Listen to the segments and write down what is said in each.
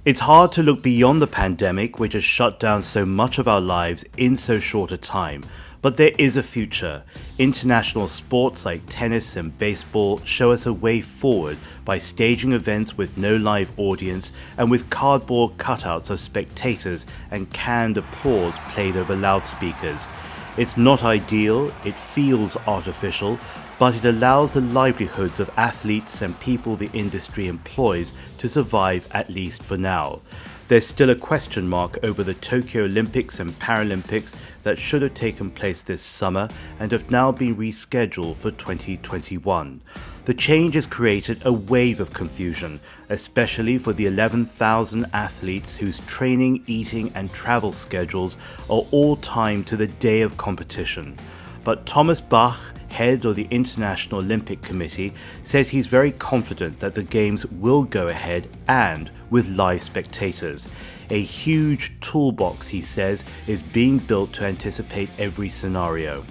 It's hard to look beyond the pandemic, which has shut down so much of our lives in so short a time. But there is a future. International sports like tennis and baseball show us a way forward by staging events with no live audience and with cardboard cutouts of spectators and canned applause played over loudspeakers. It's not ideal, it feels artificial, but it allows the livelihoods of athletes and people the industry employs to survive, at least for now. There's still a question mark over the Tokyo Olympics and Paralympics that should have taken place this summer and have now been rescheduled for 2021. The change has created a wave of confusion, especially for the 11,000 athletes whose training, eating and travel schedules are all timed to the day of competition. But Thomas Bach, head of the International Olympic Committee, says he's very confident that the Games will go ahead and with live spectators. A huge toolbox, he says, is being built to anticipate every scenario.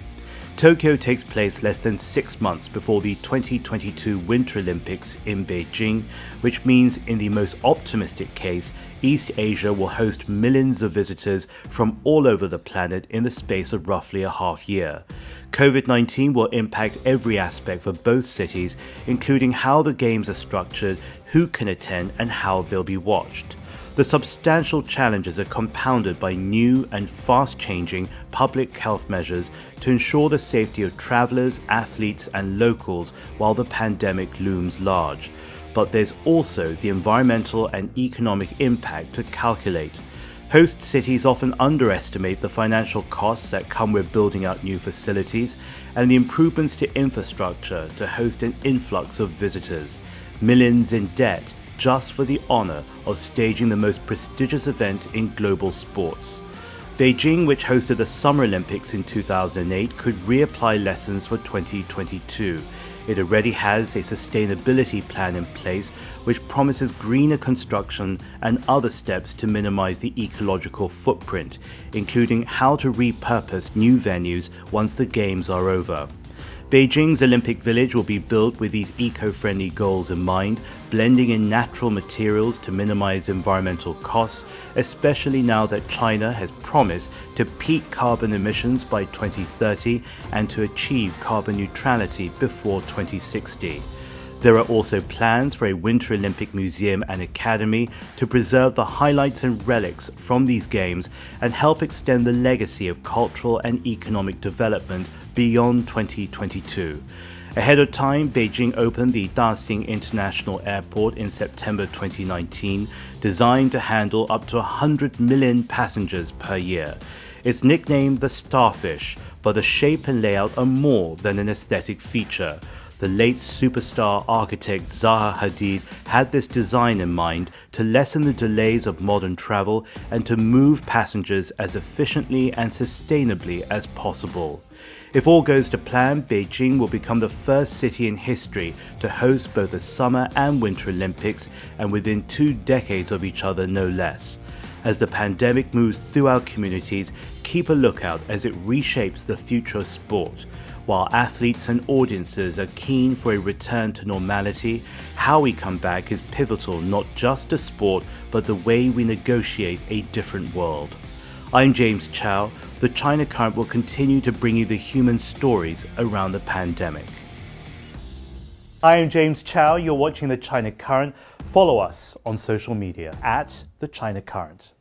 Tokyo takes place less than 6 months before the 2022 Winter Olympics in Beijing, which means in the most optimistic case, East Asia will host millions of visitors from all over the planet in the space of roughly a half year. COVID-19 will impact every aspect for both cities, including how the games are structured, who can attend, and how they'll be watched. The substantial challenges are compounded by new and fast-changing public health measures to ensure the safety of travelers, athletes, and locals while the pandemic looms large. But there's also the environmental and economic impact to calculate. Host cities often underestimate the financial costs that come with building out new facilities and the improvements to infrastructure to host an influx of visitors. Millions in debt just for the honor of staging the most prestigious event in global sports. Beijing, which hosted the Summer Olympics in 2008, could reapply lessons for 2022. It already has a sustainability plan in place which promises greener construction and other steps to minimize the ecological footprint, including how to repurpose new venues once the Games are over. Beijing's Olympic Village will be built with these eco-friendly goals in mind, blending in natural materials to minimize environmental costs, especially now that China has promised to peak carbon emissions by 2030 and to achieve carbon neutrality before 2060. There are also plans for a Winter Olympic Museum and Academy to preserve the highlights and relics from these games and help extend the legacy of cultural and economic development beyond 2022. Ahead of time, Beijing opened the Daxing International Airport in September 2019, designed to handle up to 100 million passengers per year. It's nicknamed the Starfish, but the shape and layout are more than an aesthetic feature. The late superstar architect Zaha Hadid had this design in mind to lessen the delays of modern travel and to move passengers as efficiently and sustainably as possible. If all goes to plan, Beijing will become the first city in history to host both the Summer and Winter Olympics, and within 2 decades of each other no less. As the pandemic moves through our communities, keep a lookout as it reshapes the future of sport. While athletes and audiences are keen for a return to normality, how we come back is pivotal not just to sport, but the way we negotiate a different world. I'm James Chau. The China Current will continue to bring you the human stories around the pandemic. I am James Chau. You're watching The China Current. Follow us on social media at The China Current.